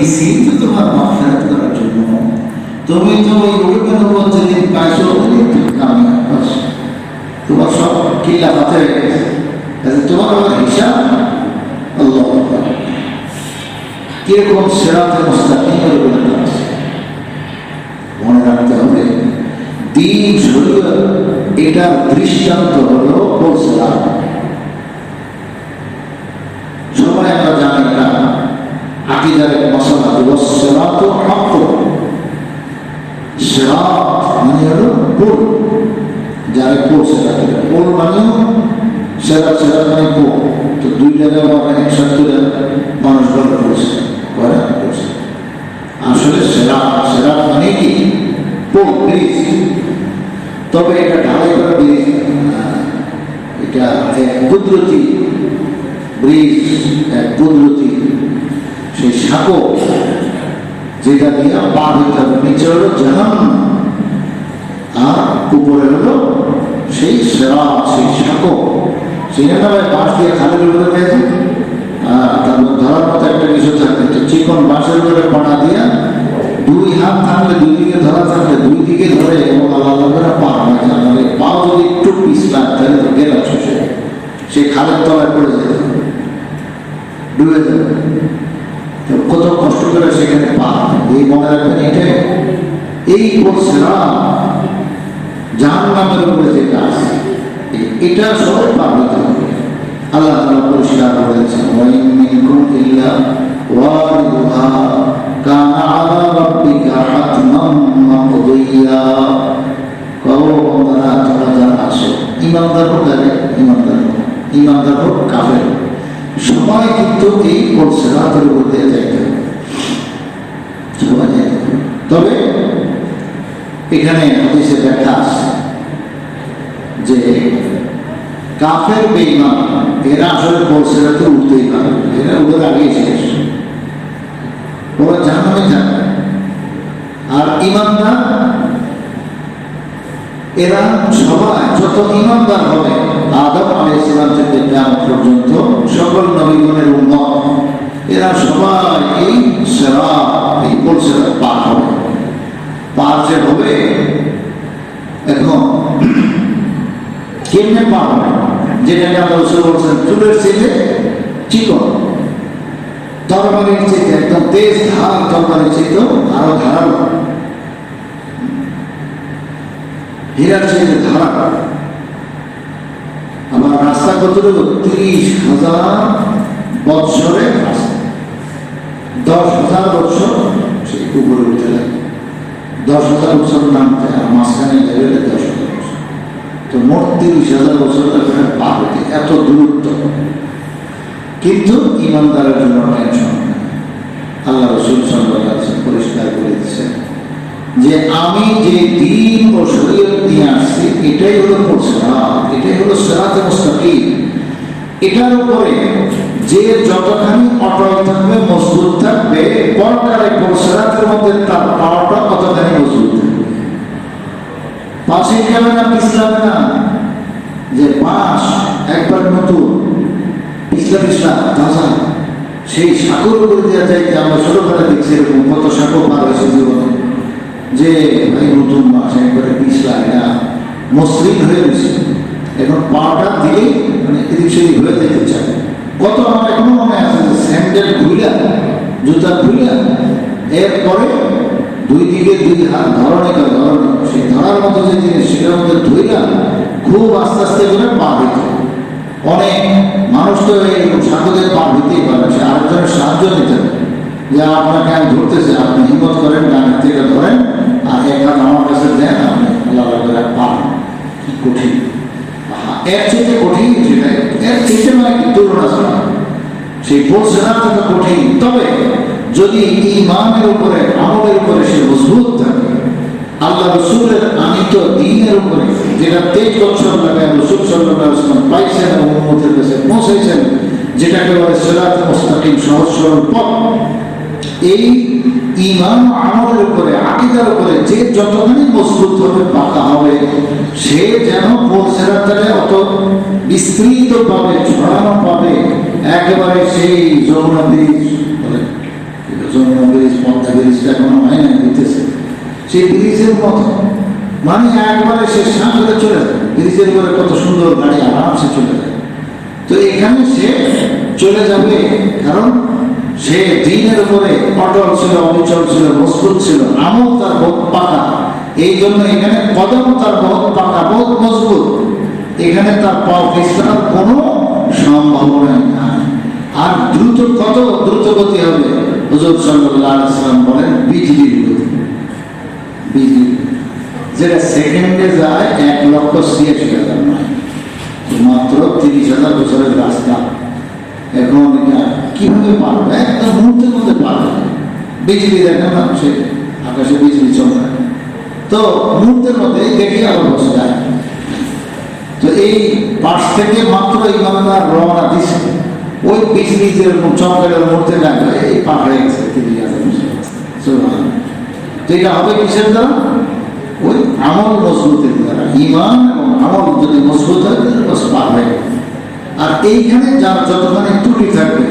দিছি তো তোমার মাফেরাত করার জন্য। তুমি তো ওই উঠবেন উপর যেদিন পাইছো ওদিন তুমি কামিয়াব পাচ্ছ, তোমার সব কিলা হাতে হয়ে গেছে। তোমার আমার হিসাব আল্লাহ কিরকম সিরাতে মুস্তাকিমের উপরে আছে মনে রাখতে হবে। দ্বীন শরীয়ত এটার দৃষ্টান্ত হলো বলছিলাম, সবাই আমরা জানি না আকিদার এক মশলা সিরাত হক। সিরাত মানে হলো পুল, যারা পুল সেরাত, পুল মানে সেরাত, সেরাত মানে পুল। তো দুই জায়গায় আমরা একসাথে মানুষ গল্প করছে, আসলে সেরাত, সেরাত মানে কি পুল, ব্রিজ। তবে এটা ঢালাই করা ব্রিজ, এটা এক কুদরতি ব্রিজ, এক কুদরতি সেই সাঁকো যেটা দিয়ে পার হইতে হবে। নিচে হলো জাহান্নাম আর উপরে হলো সেই সিরাত, সেই সাঁকো। সেখানে বাঁশ দিয়ে খালের উপরে পেয়েছে, তারপর ধরার মতো একটা কিছু থাকে, চিকন বাঁশের উপরে পাড়া দিয়া দুই হাত থাকলে দুই দিকে ধরা থাকলে দুই দিকে ধরে এবং আল্লাহ করে পার হয়। আমাদের পাও যদি একটু পিছলা তাহলে তো গেল ছুটে সেই খালের তলায় পড়ে যেত, ডুবে যাবে। কত কষ্ট করে সেখানে পা, এই মনে রাখবেন এটাই এই বলছেরা জাহান্নামের উপরে যেটা আছে এটা সবাই পার হতে হবে। আল্লাহ তাআলা পরিষ্কার করেছেন, ওয়াইন মিনকুম ইল্লা ওয়ারিদুহা কানা আলা রাব্বিকা হাতমান মাকদিয়া। কও বান্দারা তোমরা যারা আছো, ঈমানদার হোক আর ঈমানদার হোক, ঈমানদার হোক কাফের, সবাই কিন্তু এই সিরাতের উপর দিয়ে যাইতে হবে, সবাই যাইতে হবে। তবে এখানে হাদিসে ব্যাখ্যা আছে যে কাফের বেঈমান এরা আসলে সিরাতে উঠতেই পারে, এরা ওদের আগেই শেষ, ওরা জাহান্নামে যাবে। আর ঈমানদার এরা সবাই যত ঈমানদার হবে, আদম আলাইহিস সালাম থেকে কিয়ামত পর্যন্ত সকল নবীগণের উম্মত, এরা সবাই এই সিরাত, এই সিরাত পার হবে। পার যে হবে, এখন কেমনে পার হবে, যেটাকে আমরা রাসূল বলছেন চুলের চেয়ে চিকন, তরবারির চেয়ে একদম তেজ ধার, তরবারির চেয়ে আরো ধারালো, হীরার চেয়ে ধারা। আমার রাস্তা কতটুকু? 30,000 বৎসরের রাস্তা, 10,000 বৎসর সেই উপরে উঠে লাগে, 10,000 বছর নামতে আর মাঝখানে লেভেলে 10,000 বছর, তো মোট 30,000 বছর পার হতে এত দূরত্ব। কিন্তু ঈমানদারের জন্য টেনশন নেই। আল্লাহ রাসূল সাল্লাল্লাহু আলাইহি ওয়াসাল্লাম পরিষ্কার করে দিয়েছেন যে আমি যে দ্বীন ও শরীয়ত নিয়ে আসছি এটাই হলো সিরাত, এটাই হলো সিরাতে মুস্তাকিম। এটার উপরে যে যতখানি অটল থাকবে, মজবুত থাকবে, পরকালে সিরাতের মধ্যে তার পাওয়াটা কতখানি মজবুত থাকবে। পাশে যাবে না, পিছলাবে না, যে বাঁশ একবার নতুন পিছলা পিছলা তাজা, সেই সাঁকোর উপরে দেওয়া যাইতে আমরা ছোটবেলা দেখছি এরকম কত সাঁকো পার হয়েছে জীবনে, যে ভাই নতুন মাছ একবারে পিছলা, এটা মসৃণ হয়ে গেছে, এখন পাটা দিলেই মানে এদিক সেদিক হয়ে যেতে চায়। কত আমার এখনো মনে আছে যে স্যান্ডেল ধুইলা, জুতা ধুইলা, এরপরে দুই দিকে দুই হাত ধরনে ধরনে, সেই ধরার মতো যে জিনিস সেটার মধ্যে ধুইলা খুব আস্তে আস্তে করে পা দিতে। অনেক মানুষ তো এরকম সাঁকোদের পা দিতেই পারে, সে আরেকজনের সাহায্য নিতে হবে, যে আপনাকে আমি ধরতেছি, আপনি হিম্মত করেন, ডানের থেকে ধরেন আর এক হাত আমার কাছে দেন, আপনি আল্লাহ করে পান। কি কঠিন, এর চেয়ে কঠিন সেটাই, এর চেয়ে মানে কি তুলনা ছাড়া, সেই সিরাত তো কঠিন। তবে যদি ঈমানের উপরে, আমলের উপরে সে মজবুত থাকে, আল্লাহ রাসূলের আনিত দ্বীনের উপরে যেটা 23 বছর লাগে রাসূল সাল্লাল্লাহু আলাইহি ওয়াসাল্লাম পাইছেন এবং উম্মতের কাছে পৌঁছেছেন, যেটাকে বলে সিরাতে মুস্তাকিম, সহজ সরল পথ, এই ঈমান আমলের উপরে, আকীদার উপরে যে যতখানি মজবুত হবে, পাকা হবে, সে যেন সিরাতটাকে অত বিস্তৃত পাবে, ছড়ানো পাবে, একেবারে সেই যমুনা ব্রিজ বলে যমুনা ব্রিজ, পদ্মা ব্রিজটা এখনো হয় না, দিতেছে সেই ব্রিজের মতো, মানে একবারে সে সাঁতরে চলে যায়, ব্রিজের উপরে কত সুন্দর গাড়ি আরামসে চলে যায়। তো এখানে সে চলে যাবে, কারণ সে দিনের উপরে অটল ছিল, অবিচল ছিল, মজবুত ছিল, আমল তার বহুত পাকা। এই জন্য এখানে কদম তার বহুত পাকা, বহুত মজবুত, এখানে তার পা পিছলার কোনো সম্ভাবনাই নাই। আর দ্রুত, কত দ্রুত গতি হবে, হুজুর সাল্লাল্লাহু আলাইহি ওয়াসাল্লাম বলেন বিজলির গতি। বিজলি যেটা সেকেন্ডে যায় 1,86,000 মাইল, মাত্র 30,000 বছরের রাস্তা। এখন এটা কিভাবে পারবে? একদম মুহূর্তের মধ্যে পারবে। বিজলি দেখেন না, সে আকাশে বিজলি চলে, তো মুহূর্তের মধ্যে দেখে আবার বসে যায়। তো এই পাশ থেকে মাত্র ইমানদার রওনা দিছে, ওই বিজলি যেরকম চমকালের মধ্যে লাগবে, এই পার হয়ে গেছে 30,000 বছর। তো এটা হবে কিসের দ্বারা? ওই আমল মজবুতের দ্বারা। ইমান এবং আমল যদি মজবুত হয় তাহলে বাস পার হয়ে গেল। আর এইখানে যার যতখানি ত্রুটি থাকবে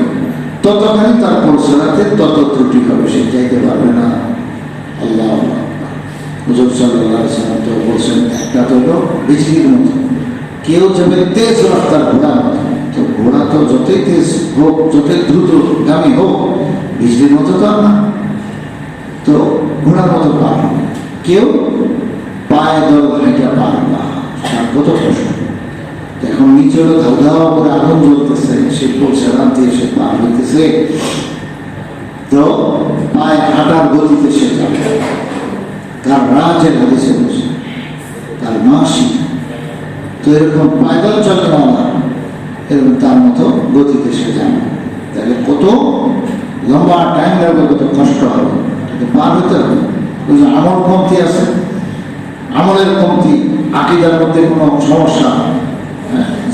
ততখানি তার পৌঁছাতে তত ত্রুটি হবে, সে চাইতে পারবে না। আল্লাহ হুজুর সাল্লাল্লাহু আলাইহি ওয়াসাল্লাম তো বলছেন, একটা তো হলো বিজলির মতো, কেউ যাবে তেজ রাস্তার ঘোড়ার মতো। তো ঘোড়া তো যতই তেজ হোক, যতই দ্রুতগামী হোক, বিজলির মতো তো আর না, তো ঘোড়ার মতো পার হবে। কেউ পায়ে দল হেঁটে পার না, তার কত কষ্ট। এখন নিচে ধাও ধাও করে আগুন জ্বলতেছে, সে পৌঁছানা দিয়ে সে পার হইতেছে, তো পায়ে হাঁটার গতিতে সে যাবে। তার রাজের হাদিসে বসে, তার মাসি তো এরকম পায়দল চলে না, এরকম তার মতো গতিতে সে যাবে। তাহলে কত লম্বা টাইম লাগবে, কত কষ্ট হবে, কিন্তু পার হতে হবে। ওই যে আমল কমতি আছে, আমলের কমতি, আকীদার মধ্যে কোনো সমস্যা,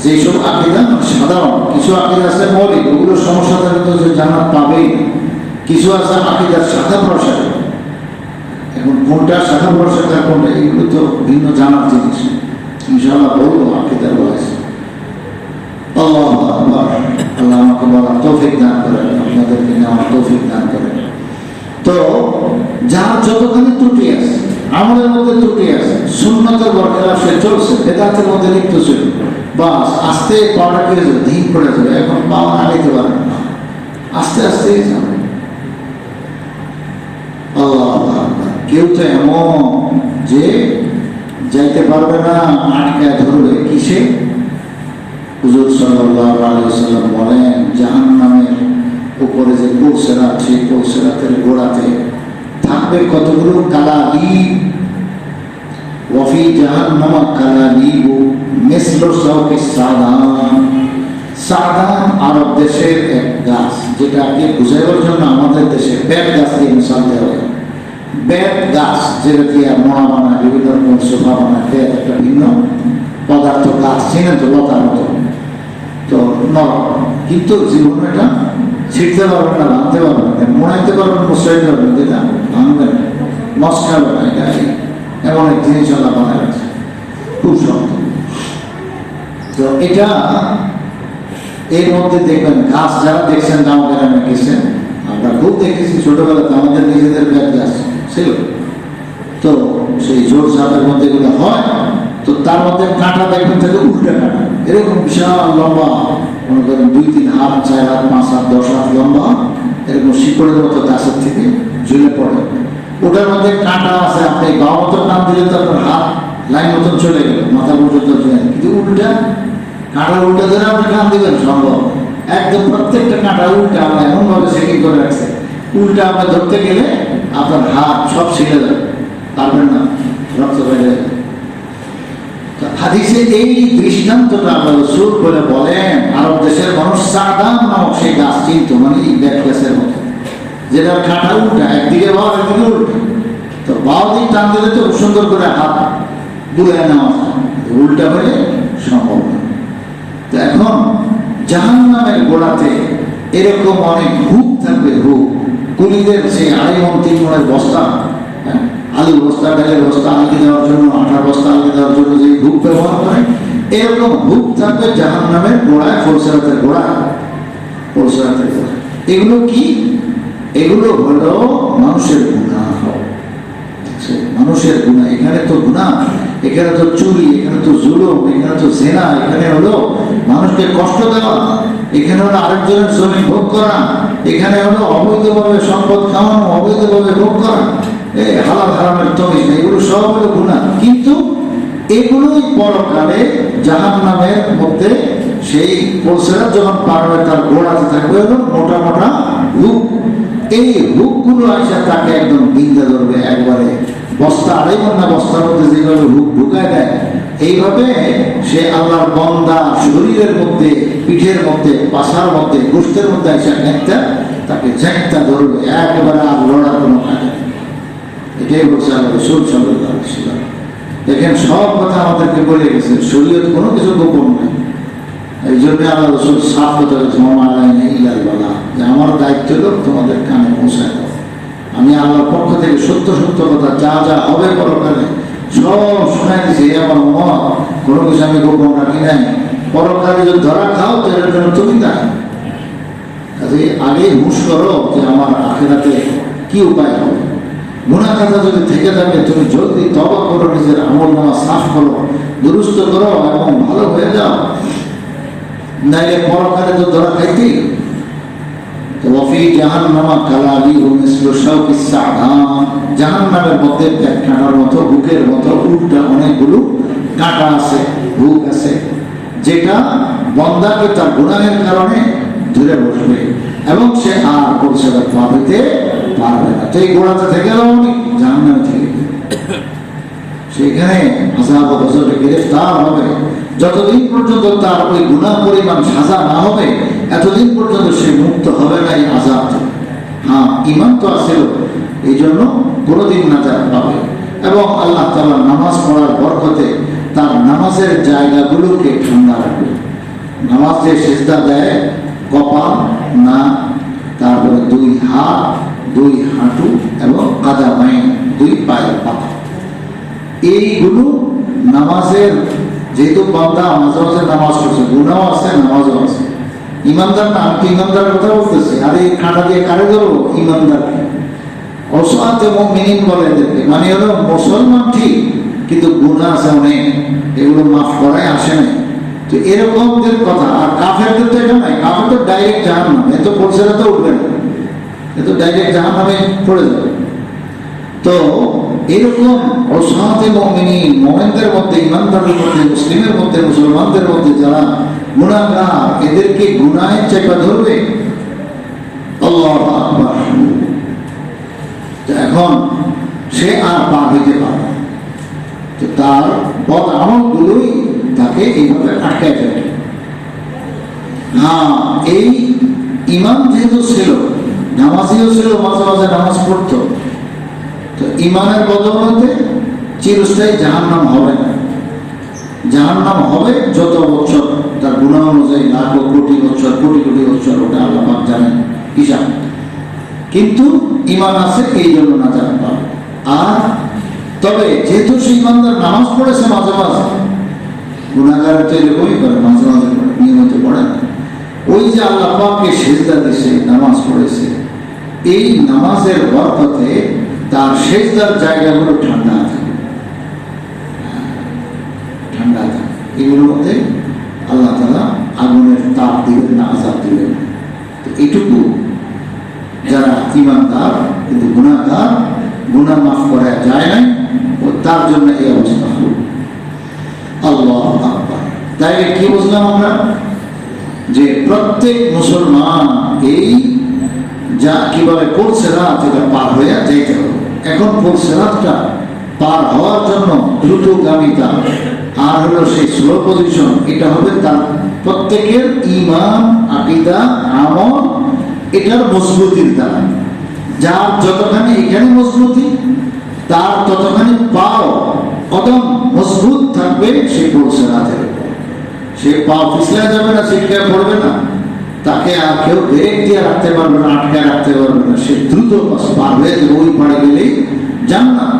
যেসব আকীদা সাধারণ, কিছু আকীদা আছে মৌলিক, ওগুলোর সমস্যা থাকলে তো যে জান্নাত পাবেই। কিছু আছে আকীদার শাখা প্রশাখা, এখন কোনটা শাখা প্রশাখা কোনটা, এগুলো তো ভিন্ন জানার জিনিস। ইনশাআল্লাহ বলবো আকীদার বয়স। আল্লাহু আকবার। আল্লাহ আমাকে বলার তৌফিক দান করেন, আপনাদেরকে নেওয়ার তৌফিক দান করেন। তো যার যতখানি ত্রুটি আছে, আমলের মধ্যে ত্রুটি আছে, সুন্নতের বরখেলাফ সে চলছে, বেদাতের মধ্যে লিপ্ত ছিল, বাস আস্তে পাওয়াটা কেড়ে যাবে, ধিক পড়ে যাবে, এখন পাওয়া আগাইতে পারবে না, আস্তে আস্তে যাবে। আল্লাহ কেউ তো এমন যে যাইতে পারবে না, আটকায় ধরবে কিসে? হুজুর সাল্লাল্লাহু আলাইহি ওয়াসাল্লাম বলেন, জাহান্নামের উপরে যে পৌঁছেরাত, সেই পৌঁছেরাতের গোড়াতে থাকবে কতগুলো কালালিব। ওয়াফি জাহান্নামা কালালিবু মিসলু সাওকিস সাদান। সাদান আরব দেশের এক গাছ, যেটাকে বুঝাইবার জন্য আমাদের দেশে বেত গাছ দিয়ে মিশাল দেওয়া হয়। বেত গাছ যেটা দিয়ে মোড়া বানায়, বিভিন্ন রকম সোফা বানায়, বেত একটা ভিন্ন পদার্থ, গাছ চিনেন তো, লতার মতো, তো নরম, কিন্তু জীবন এটা ছিটতে পারবেন না, ভাঙতে পারবেন না, মোড়াইতে পারবেন, মুসাইতে পারবেন, যেটা ভাঙবেন না, মস্কাবে না। এটা এমন এক জিনিস আল্লাহ বানায় রাখছে, খুব শক্ত। তো এটা এর মধ্যে দেখবেন গাছ, যারা দেখছেন গাঁও গ্রামে গেছেন, আমরা খুব দেখেছি ছোটবেলাতে, আমাদের নিজেদের ব্যাগ গাছ ছিল, তো সেই জোর সাপের মধ্যে এগুলো হয়, তো তার মধ্যে কাঁটা দেখবেন থাকে উল্টা কাঁটা, এরকম বিশাল লম্বা, মনে করেন 2-3 হাত, 4 হাত, 5 হাত, 10 হাত লম্বা, এরকম শিকড়ের মতো গাছের থেকে ঝুলে পড়ে। ওটার মধ্যে কাঁটা আছে, আপনি গাঁ মতো টান দিলে তো আপনার হাত লাইন মতন চলে গেল, মাথা পর্যন্ত চলে, কিন্তু উল্টা কাঁটা উল্টা ধরে আপনি টান দিবেন সম্ভব, একদম প্রত্যেকটা কাঁটা উল্টা আমরা এমন ভাবে সেটিং করে রাখছে, উল্টা আপনি ধরতে গেলে আপনার হাত সব ছিঁড়ে যাবে, পারবেন না, রক্ত বেড়ে যাবে। হাদিসে এই দৃষ্টান্তটা আল্লাহ রাসূল বলে বলেন, আরব দেশের মানুষ সাদান নামক সেই গাছ চিনত, মানে এই ব্যাট গাছের মতো, যেটা কাঁটা উল্টা, একদিকে বাও একদিকে উল্টা, তো বাও দিক টান দিলে তো সুন্দর করে হাত বুলে নেওয়া যায়, উল্টা হলে সম্ভব না। তো এখন জাহান্নামের গোড়াতে এরকম অনেক হুক থাকবে, হুক, কুলিদের সেই 2.5 মণ 3 মণের বস্তা, আলু বস্তা, ডালের বস্তা আলগি দেওয়ার জন্য, আটার বস্তা আলগি দেওয়ার জন্য যে হুক ব্যবহার করে, এরকম হুক থাকবে জাহান্নামের গোড়ায়, পৌঁছাতে গোড়া। এগুলো কি? এগুলো হলো মানুষের গুনাহ। মানুষের গুনাহ, এখানে তো গুনাহ, এখানে তো চুরি, এখানে তো জুলুম, এখানে তো জেনা, এখানে হলো মানুষকে কষ্ট দেওয়া, এখানে হলো আরেকজনের জমি ভোগ করা, এখানে হলো অবৈধভাবে সম্পদ খাওয়ানো, অবৈধভাবে ভোগ করা, হালাল হারামের তমিজ, এগুলো সব হলো গুনাহ। কিন্তু এগুলোই পরকালে জাহান্নামের মধ্যে সেই পৌঁছেরা যখন পার হয়ে তার গোড়াতে থাকবে হলো মোটা মোটা হুক। এই হুকগুলো আসে তাকে একদম বিন্দা ধরবে, একবারে বস্তা আড়াই ঘন্টা বস্তার মধ্যে যেভাবে হুক ঢুকায় দেয়, এইভাবে সে আল্লাহর বান্দা শরীরের মধ্যে, পিঠের মধ্যে, পাশার মধ্যে, গোষ্ঠের মধ্যে এসে একটা তাকে ঝেঁকটা ধরবে, একেবারে আর লড়ার কোনো কাজ নেই। এটাই বলছে আল্লাহ রাসূল সাল্লাল্লাহু আলাইহি ওয়াসাল্লাম। দেখেন, সব কথা আমাদেরকে বলে গেছে, শরীয়ত কোনো কিছু গোপন নাই। এই জন্য আল্লাহ রাসূল সাফ কথা বলেছে, ওমা আলাইনা ইল্লাল বালাগ, যে আমার দায়িত্ব হলো তোমাদের কানে পৌঁছায় দাও। আমি আল্লাহর পক্ষ থেকে সত্য সত্য কথা যা যা হবে পরকালে সব শোনাই দিয়েছি। আমার মত কোনো কিছু আমি গোপন রাখি নাই। পরকালে যদি ধরা খাও তো এটার জন্য তুমি দায়ী। কাজে আগে হুঁশ করো যে আমার আখিরাতে কি উপায় হবে। গুনাহ কাজা যদি থেকে থাকে তুমি জলদি তওবা করো, নিজের আমলনামা সাফ করো, দুরুস্ত করো এবং ভালো হয়ে যাও, নাইলে পরকালে তো ধরা খাইতেই। ওয়াফি জাহান্নামা কালাবিহু মিসলু শাওকিস সা'দান, জাহান্নামের মধ্যে এক কাঁটার মতো, হুকের মতো উল্টা অনেকগুলো কাঁটা আছে, হুক আছে, যেটা বান্দাকে তার গুনাহের কারণে ধরে বসবে এবং সে আর পৌঁছাতে পারবে না। তো এই গোড়াতে থেকে গেল জাহান্নামে থেকে সেখানে আযাব ও গজবে গ্রেফতার হবে। যতদিন পর্যন্ত তার ওই গুনাহ পরিমাণ সাজা না হবে, এতদিন পর্যন্ত সে মুক্ত হবে না এই আযাব থেকে। হ্যাঁ, ঈমান তো আছে, এই জন্য কোনোদিন নাজাত পাবে। এবং আল্লাহ তাআলা নামাজ পড়ার বরকতে তার নামাজের জায়গাগুলোকে ঠান্ডা রাখবে। নামাজ যে সিজদা দেয়, কপাল, না, তারপরে দুই হাত, দুই হাঁটু এবং কাদামাইন, দুই পায়ের পাতা, এইগুলো নামাজের, যেহেতু বান্দা মাঝে মাঝে নামাজ পড়ছে, গুনাহ আছে, নামাজও আছে। ইমানদার না, আমি তো ইমানদার কথা বলতেছি। আর এই কাঁটা দিয়ে কারে ধরবো? ইমানদারকে। অসহাতে মুমিনিন বলে এদেরকে, মানে হলো মুসলমান ঠিক, কিন্তু গুনাহ আছে অনেক, এগুলো মাফ করাই আসে না। তো এরকমদের কথা। আর কাফেরদের তো এটা নাই, কাফের তো ডাইরেক্ট জাহান্নাম, এ তো পড়ছে না তো উঠবে না, এ তো ডাইরেক্ট জাহান্নামে পড়ে যাবে। তো এরকম অসহাতে মুমিনিন, মুমিনদের মধ্যে, ইমানদারদের মধ্যে, মুসলিমের মধ্যে, মুসলমানদের মধ্যে যারা গুনাহগার, এদেরকে গুনাহে চেপে ধরবে। আল্লাহু আকবার। এখন সে আর পার হইতে পারে, তো তার বদ আমলগুলোই তাকে এইভাবে আটকায় ফেলে। হ্যাঁ, এই ইমান যেহেতু ছিল, নামাজিও ছিল, মাঝে মাঝে নামাজ পড়তো, তো ইমানের বদৌলতে চিরস্থায়ী জাহান্নাম হবে না। জাহান্নাম হবে যত বছর তার গুনাহ অনুযায়ী, লাখ কোটি বছর, কোটি কোটি বছর, ওটা আল্লাহ পাক জানেন হিসাব। কিন্তু ইমান আছে, এই জন্য না জানেন পাবে। আর তবে যেহেতু সে ইমানদার নামাজ পড়েছে মাঝে মাঝে, গুনাহগার তো এরকমই করে, মাঝে মাঝে পড়ে, নিয়মিত পড়ে না। ওই যে আল্লাহ পাককে সিজদা দিয়েছে, নামাজ পড়েছে, এই নামাজের বরকতে তার সিজদার জায়গাগুলো ঠান্ডা থাকে, ঠান্ডা থাকে। এগুলোর মধ্যে আল্লাহ তাআলা আগুনের তাপ দিবেন না, আযাব দিবেন না। তো এইটুকু যারা ইমানদার কিন্তু গুনাহগার, গুনাহ মাফ করা যায় না, ও তার জন্য এই অবস্থা হল। আল্লাহু আকবার। তাই কি বুঝলাম আমরা? যে প্রত্যেক মুসলমান এই যা কিভাবে পৌঁছেরাত, এটা পার হয়ে যেতে হবে। এখন পৌঁছেরাতটা পার হওয়ার জন্য দ্রুতগামিতা আর হলো সেই স্লো পজিশন, এটা হবে তার প্রত্যেকের ঈমান, আকীদা, আমল, এটার মজবুতির দ্বারা। যার যতখানি এখানে মজবুতি, তার ততখানি পাও কদম মজবুত থাকবে সেই পৌঁছেরাতের উপর। সে পা পিছলে যাবে না, ছিটকায় পড়বে না, তাকে আর কেউ ব্রেক দিয়ে রাখতে পারবে না, আটকায় রাখতে পারবে না। সে দ্রুত পার হয়ে যাবে, ওই পাড়ে গেলেই জান্নাত।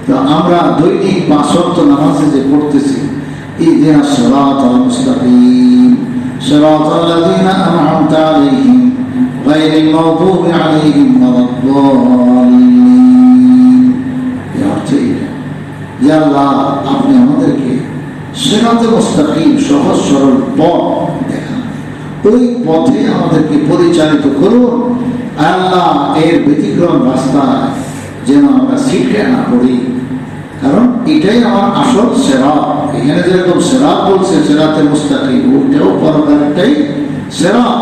তো আমরা দৈনিক 5 ওয়াক্ত নামাজে যে পড়তেছি, ইহদিনাস সিরাতাল মুস্তাকিম সিরাতাল লাযিনা আন'আমতা আলাইহিম গায়রিল মাগদুবি আলাইহিম ওয়ালাদ-দাল্লিন। এর অর্থ এইটা, ইয়া আল্লাহ আপনি আমাদেরকে সিরাতে মুস্তাকিম সহজ সরল পথ দেখান, ওই পথে আমাদেরকে পরিচালিত করুন। আল্লাহ এর ব্যতিক্রম রাস্তায় যেন আমরা ছিটকে না পড়ি, কারণ এটাই আমার আসল সিরাত। এখানে যেরকম সিরাত বলছে সিরাতে মুস্তাকিম, ওটাও পরকালেরটাই সিরাত।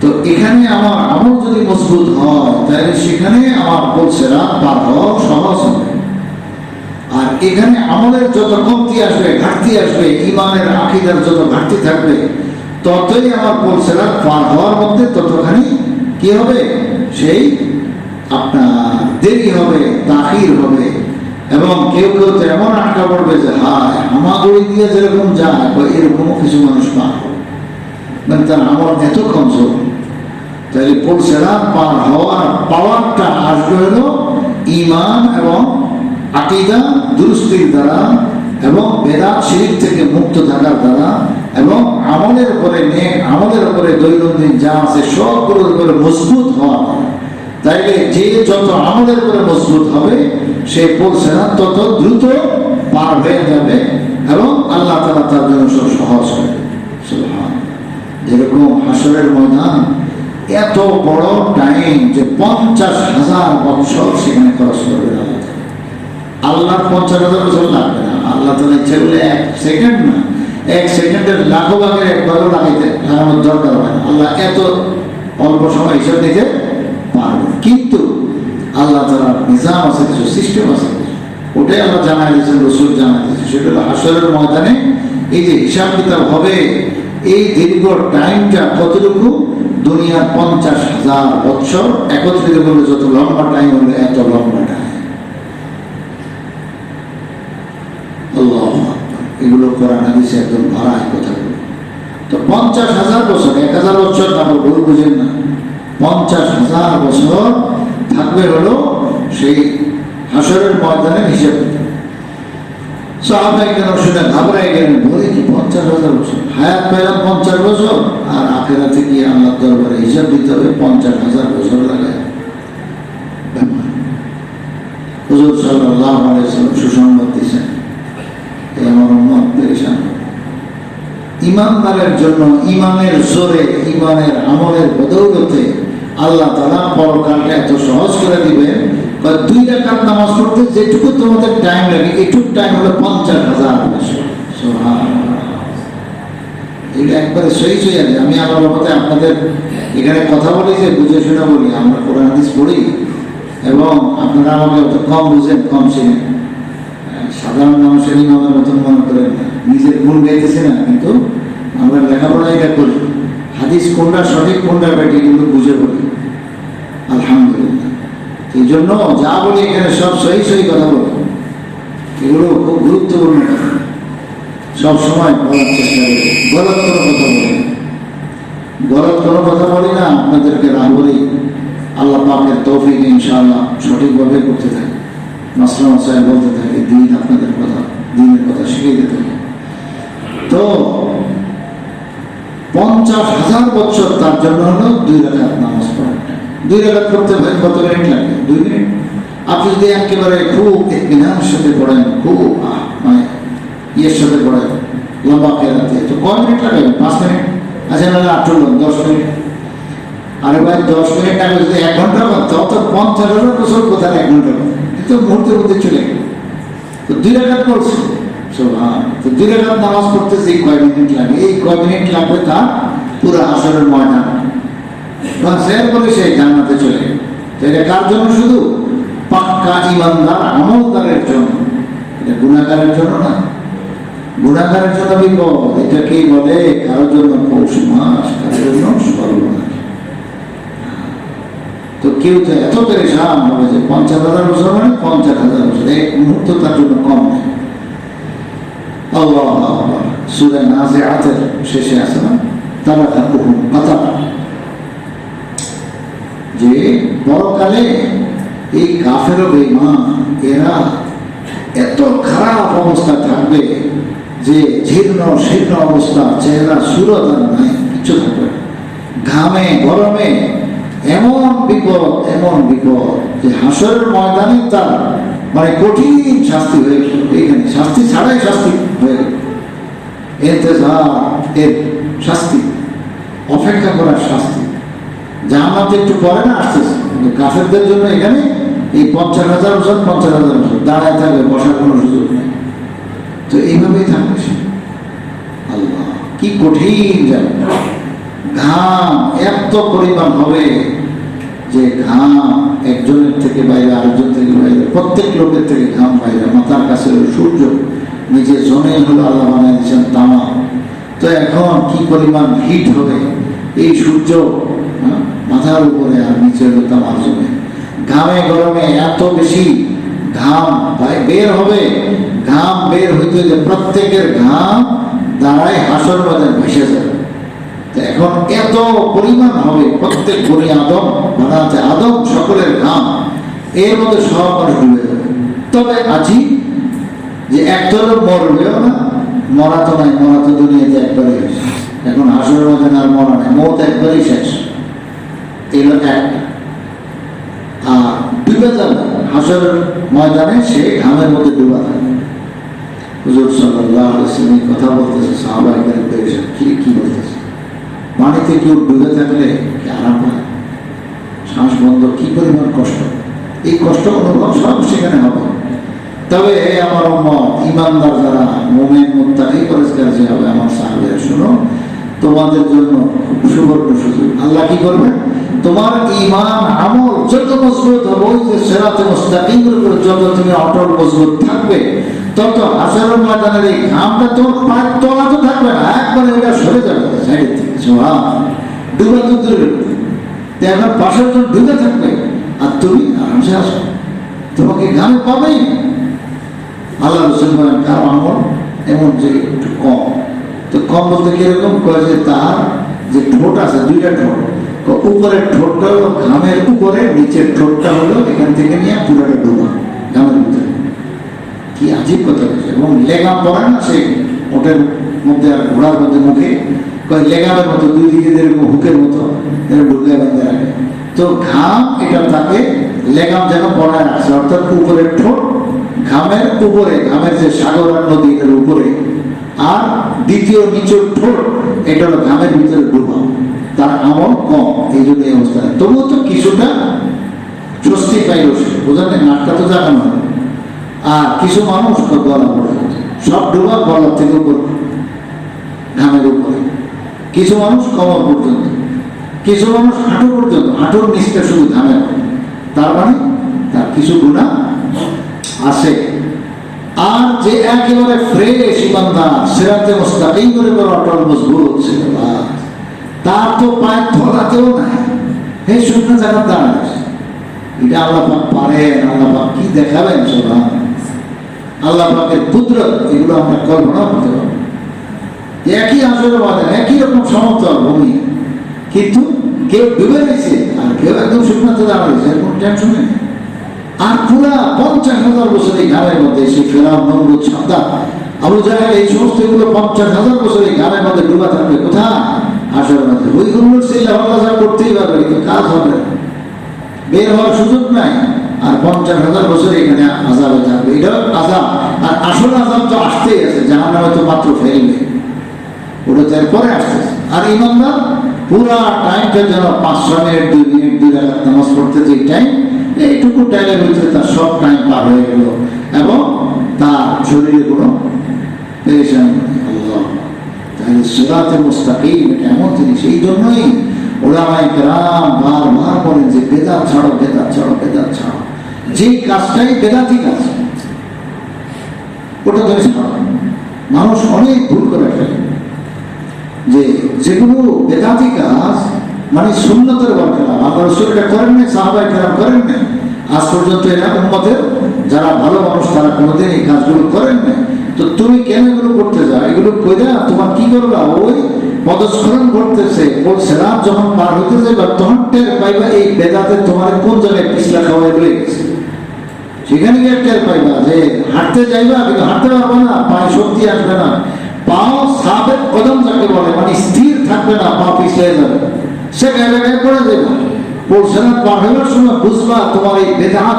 তো এখানে আমার আমল যদি মজবুত হয় তাহলে সেখানে আমার কোন সিরাত পার হওয়া সহজ হবে। আর এখানে আমলের যত কমতি আসবে, ঘাটতি আসবে, ইমানের আকীদার যত ঘাটতি থাকবে, ততই আমার কোন সিরাত পার হওয়ার মধ্যে ততখানি কি হবে, সেই আপনার দেরি হবে, তাখির হবে। এবং কেউ কেউ তো এমন আটকা পড়বে যে হায় হামাগুড়ি দিয়ে যেরকম যায় এরকমও কিছু মানুষ পায়, মানে তার আমল এত কমজোর। তাহলে কোন সিরাত পার হওয়ার পাওয়ারটা আসবে হলো ঈমান এবং আকীদা দুরুস্তির দ্বারা, এবং বেদাত শিরক থেকে মুক্ত থাকার দ্বারা, এবং আমলের উপরে নেক আমলের উপরে দৈনন্দিন যা আছে সবগুলোর উপরে মজবুত হওয়া। তাইলে যে যত আমলের উপরে মজবুত হবে সে পড়ছে না তত দ্রুত পার হয়ে যাবে, এবং আল্লাহ তাআলা তার জন্য সব সহজ হবে। সুবহানাল্লাহ। যেরকম হাসরের ময়দান এত বড় টাইম যে 50,000 বছর সেখানে খরচ করবে আল্লাহ। 50,000 বছর লাগবে না, আল্লাহ তাআলা ইচ্ছা করলে 1 সেকেন্ড না, 1 সেকেন্ডের লাখো ভাগের একবারও লাগানোর দরকার হয় না। আল্লাহ এত অল্প সময় হিসাব দিতে পারবে। কিন্তু আল্লাহ তাআলার নিজাম আছে, কিছু সিস্টেম আছে, ওটাই আল্লাহ জানাই দিয়েছেন, রাসূল জানাই দিয়েছেন। সেটা হলো হাসরের ময়দানে এই যে হিসাব কিতাব হবে, এই দীর্ঘ টাইমটা কতটুকু, দুনিয়ার 50,000 বছর একত্রিত করলে যত লম্বা টাইম হলো এত লম্বা টাইম। এগুলো কোরআন হাদিসে একদম ভাড়ায় কথাগুলো। তো 50,000 বছর, 1,000 বছর তারপর ভুল বুঝেন না, 50,000 বছর থাকবে হলো সেই হাসরের ময়দানের হিসেবে। সাহাবায়ে কেরাম শুনে ঘাবড়ায় গেলেন, বলে কি 50,000 বছর হায়াত পেলাম 50 বছর, আর আখিরাতে গিয়ে আল্লাহর দরবারে হিসাব দিতে হবে 50,000 বছর লাগায়। হুজুর সাল্লাল্লাহু আলাইহি ওয়াসাল্লাম সুসংবাদ দিয়েছেন, আমার উম্মত পেরেশান। ঈমানদারের জন্য ঈমানের জোরে, ঈমানের আমলের বদৌলতে আল্লাহ তাআলা পরকালকে এত সহজ করে দিবেন। 2 রাকাত নামাজ পড়তে যেটুকু তোমাদের টাইম লাগে, এটুকু টাইম হলো 50,000 বছর। সুবহানাল্লাহ। এটা একবারে সহি সহি আছে। আমি আমার মতে আপনাদের এখানে কথা বলি যে বুঝে শুনে বলি, আমরা কোরআন হাদিস পড়ি, এবং আপনারা আমাকে অত কম বুঝেন, কম চিনেন। সাধারণ মানুষের ইমামের মতন মনে করেন না, নিজের গুণ গাইতেছে না, কিন্তু আমরা লেখাপড়া এটা করি, হাদিস কোনটা সঠিক কোনটা ব্যাঠিক এগুলো বুঝে বলি, আলহামদুলিল্লাহ। এই জন্য যা বলি এখানে সব সহি সহি কথা বলি, এগুলো খুব গুরুত্বপূর্ণ কথা, সবসময় বলার চেষ্টা করি। গলত কোনো কথা বলি না, গলত কোনো কথা বলি না, আপনাদেরকে না বলি। আল্লাহ পাকের তৌফিক ইনশাআল্লাহ সঠিকভাবে করতে থাকি, মাসলা মাসাইল বলতে থাকে, দিন আপনাদের কথা, দিনের কথা শিখিয়ে দিতে হবে। তো 50,000 বছর তার জন্য হলো 2 রাকাত নামাজ পড়া। 2 রাকাত পড়তে ভাই কত মিনিট লাগে? 2 মিনিট। আপনি যদি একেবারে খুব ইতমিনানের সাথে পড়েন, খুব মানে ইয়ের সাথে পড়েন, লম্বা কেরাতে, তো কয় মিনিট লাগে? 5 মিনিট। আচ্ছা নাহলে 8 10 মিনিট। আরে ভাই 10 মিনিট আগে যদি 1 ঘন্টা করতে, অত 50,000 বছর কোথায় 1 ঘন্টা করতে, তো মুহূর্তের মধ্যে চলে গেল। তো 2 রাকাত পড়ছে, তো 2 রাকাত নামাজ পড়তে যে কয় মিনিট লাগে, এই কয় মিনিট লাগবে তার পুরো হাসরের ময়দান করে সে জান্নাতে চলে গেল। তো এটা কার জন্য? শুধু পাক্কা ঈমানদার আমলদারের জন্য, এটা গুনাহগারের জন্য না। গুনাহগারের জন্য বিপদ, এটাকেই বলে কারোর জন্য পৌষ মাস, কারোর জন্য সর্বনাশ। তো কেউ তো এত পেরেশান হবে যে 50,000 বছর মানে 50,000 বছর, এক মুহূর্ত তার জন্য কম নেই। আল্লাহু আকবার। সূরা নাজিআতের শেষে আছে না, তারাকাতুহুম কাতারা, যে পরকালে এই কাফের ও বেঈমান এরা এত খারাপ অবস্থা থাকবে যে জীর্ণ শীর্ণ অবস্থা, চেহারা সুরত আর নাই, কিছু থাকবে না। ঘামে গরমে এমন বিপদ যে হাসরের ময়দানে তার মানে কঠিন শাস্তি হয়ে গেল। এখানে শাস্তি ছাড়াই শাস্তি হয়ে গেল, এর শাস্তি, অপেক্ষা করার শাস্তি। জাহান্নাম একটু পরে না আসতেছে, কিন্তু কাফেরদের জন্য এখানে এই 50,000 বছর দাঁড়ায় থাকবে, বসার কোনো সুযোগ নেই। তো এইভাবেই থাকবে সে। আল্লাহ, কি কঠিন যাবে। ঘাম এত পরিমাণ হবে যে ঘাম একজনের থেকে বাইরে, আরেকজন থেকে বাইরে, প্রত্যেক লোকের থেকে ঘাম বাইরে। মাথার কাছে সূর্য, নিজের জনে হলো আল্লাহ বানাই দিয়েছেন তামা। তো এখন কি পরিমাণ হিট হবে এই সূর্য মাথার উপরে, আর নিচে হলো তামার জমে। ঘামে গরমে এত বেশি ঘাম বের হবে, ঘাম বের হইতে যে প্রত্যেকের ঘাম দাঁড়ায় হাসর বাজার ভেসে যাবে। এখন এত পরিমাণ হবে, প্রত্যেক বনি আদম বানাতে আদম সকলের ঘাম, এর মধ্যে সব মানুষ ডুবে যাবে। তবে আজি যে একটা লোক মরবেও না, মরা তো নাই, মরা তো দুনিয়াতে একবারই হয়েছে। এখন হাসর বাজার আর মরা নাই, মত একবারই শেষ। এই লোক একটা আর ডুবে যাবে হাসরের ময়দানে, সে ঘামের মধ্যে ডুবা থাকবে। হুজুর সাল্লাল্লাহু আলাইহি ওয়াসাল্লাম কথা বলতেছে, সাহাবায়ে কেরাম কি বলতেছে, পানিতে কেউ ডুবে থাকলে কি আরাম হয়, শ্বাস বন্ধ, কি পরিমাণ কষ্ট। এই কষ্ট অনুভব সব সেখানে হবে। তবে আমার ইমানদার যারা মুমিন মুত্তাকি পরিষ্কার যে হবে, আমার সাহাবীরা শোনো, তোমাদের জন্য খুব সুবর্ণ সুযোগ। আল্লাহ কি করবে, তোমার ঈমান আমল যত মজবুত হবে, ওই যে সিরাতে মুস্তাকিমের উপর যত তুমি অটল মজবুত থাকবে, তত হাসরের ময়দানের এই ঘামটা তোমার পায়ের তলা তো থাকবে না, একবারে এটা সরে যাবে সাইডের থেকে। ডুবে তো দূরে, এখন পাশের জন্য ডুবে থাকবে, আর তুমি আরামসে আসো, তোমাকে ঘামে পাবেই। আল্লাহ রাসূল বলেন, কার আমল এমন যে একটু কম। তো কম বলতে কিরকম, কয় যে তার যে ঠোঁট আছে, দুইটা ঠোঁট, উপরের ঠোঁটটা হলো ঘামের উপরে, নিচের ঠোঁটটা হলো এখান থেকে নিয়ে পুরোটা ডুবা ঘামের ভিতরে। কি আজীব কথা বলছে। এবং লেগাম পরে না সে ওটের মধ্যে আর ঘোড়ার মধ্যে মুখে, লেগামের মতো দুই দিকে যেরকম হুকের মতো ঢুকে বেঁধে রাখে। তো ঘাম এটা তাকে লেগাম যেন পড়ায় রাখছে, অর্থাৎ উপরের ঠোঁট ঘামের উপরে, ঘামের যে সাগর আর নদী এর উপরে, আর দ্বিতীয় নিচের ঠোঁট এটা হলো ঘামের ভিতরে ডুবা। তার আমল কম, এই জন্য এই অবস্থা। তবুও তো কিছুটা স্বস্তি পাইল সে, বোঝান নাটকা তো জানানো হয়। আর কিছু মানুষ তো গলা পড়ে, সব ডুবা গলার থেকে উপর ঘামের উপরে, কিছু মানুষ কমর পর্যন্ত, কিছু মানুষ হাঁটু পর্যন্ত, হাঁটুর নিচটা শুধু ঘামের। তার মানে তার কিছু গুনাহ আছে। আর যে একেবারে ফ্রেশ ইমানদার, সিরাতে মুস্তাকিম করে অটল মজবুত ছিল, তার তো পায়ের ধরাতেও নাই, এই শূন্য জায়গা দাঁড়ায়। এটা আল্লাহ পাক পারেন, আল্লাহ পাক কি দেখাবেন, সুবহানাল্লাহ। আল্লাহ পাকের কুদরত, এগুলো আমরা কল্পনা করতে পারবো। একই আসলে বাজার, একই রকম সমতল ভূমি, কিন্তু কেউ ডুবে গেছে আর কেউ একদম শুকনাতে দাঁড়িয়েছে, কোনো টেনশন নেই। আর পুরা 50,000 বছর এই ঘামের মধ্যে, সেই ফেরাউন, নমরুদ, সাদ্দাত, আবু জাহেল, এই সমস্ত এগুলো 50,000 বছর এই ঘামের মধ্যে ডুবা থাকবে কোথায়, হাসরের মধ্যে। ওইগুলোর সেই লেখাপড়া করতেই পারবে, কিন্তু কাজ হবে না, বের হওয়ার সুযোগ নাই। আর 50,000 বছর এখানে আযাবে থাকবে, এটা আযাব। আর আসল আযাব তো আসতেই আছে, জাহান্নামে তো মাত্র ফেলবে, ওটা তো এরপরে আসতেছে। আর ইমানদার পুরা টাইমটা যেন 5 মিনিট 2 মিনিট 2 রাকাত নামাজ পড়তে যে টাইম, এইটুকু টাইমের ভিতরে তার সব টাইম পার হয়ে গেল, এবং তার শরীরে কোনো পেরেশানি নেই। আল্লাহ, তাহলে সিরাতে মুস্তাকিম এটা এমন জিনিস। এই জন্যই উলামায়ে কেরাম বারবার বলেন যে বেদাত ছাড়ো, বেদাত ছাড়ো, বেদাত ছাড়ো। যে কাজটাই বেদাতি কাজ, ওটা ধরে ছাড়ো। মানুষ অনেক ভুল করে ফেলে, যে যেগুলো বেদাতি কাজ মানে সুন্নতের বরখেলাফ, আল্লাহ রাসূল এটা করেন নাই, সাহাবায়ে কেরাম করেন নাই, আজ পর্যন্ত এরা উম্মতের যারা ভালো মানুষ তারা কোনোদিন এই কাজগুলো করেন নাই। তো তুমি কেন এগুলো করতে যাও? এগুলো কইরা তোমার কি করবা? ওই পদস্খলন ঘটতেছে, ওই সেরাত যখন পার হইতে যাবে তখন টের পাইবা এই বেদাতে তোমার কোন জায়গায় পিছলা খাওয়াই রয়ে গেছে। সেখানে গিয়ে টের পাইবা যে হাঁটতে যাইবা, কিন্তু হাঁটতে পারবে না, পায়ে শক্তি আসবে না, পাও সাবেক কদম যাকে বলে, মানে স্থির থাকবে না, পা পিছলে যাবে, সে জায়গায় করে দেবে। পৌঁছানোর পার হওয়ার সময় বুঝবা তোমার এই বেদাত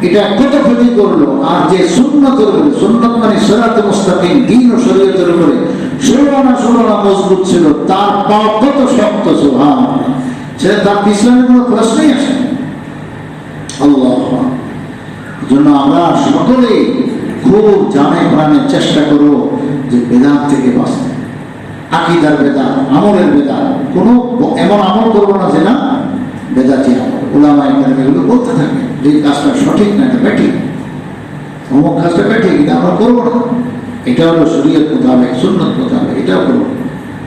এটা কত ক্ষতি করলো। আর যে সুন্নতের উপরে, সুন্নত মানে সিরাতে মুস্তাকিম, দ্বীন ও শরীয়তের উপরে ষোলনা মজবুত ছিল, তার পাও কত শক্ত। সুবহানাল্লাহ, সে তার পিছনের কোনো প্রশ্নই আসে না। আল্লাহ, জন্য আমরা সকলেই খুব জানে প্রাণে চেষ্টা করব যে বেদাত থেকে বাঁচতে। আকীদার বেদাত, আমলের বেদাত, কোনো এমন আমল করবো না যে না বেদাতি আমল। উলামায়ে কেরাম এগুলো বলতে থাকে যে এই কাজটা সঠিক না, এটা ব্যাঠিক, অমুক কাজটা ব্যাঠিক, এটা আমরা করবো না, এটা হলো শরীয়ত মোতাবেক, সুন্নত মোতাবেক, এটাও করবো।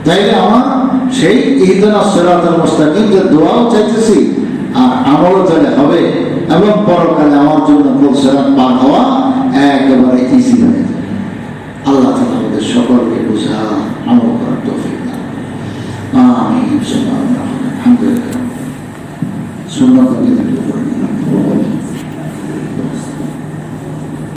তাইলে আমার সেই ইহদিনাস সিরাতাল মুস্তাকিম যে দোয়াও চাইতেছি আর আমলও তাহলে হবে, এবং পরকালে আমার জন্য পুল সিরাত পার হওয়া একেবারে ইজি হয়ে যাবে। আল্লাহ তাআলা আমাদের সকলকে বুঝা আমল করার তৌফিক দান করুন। আমিন। সুবহানাল্লাহ, আলহামদুলিল্লাহ। সুন্নাত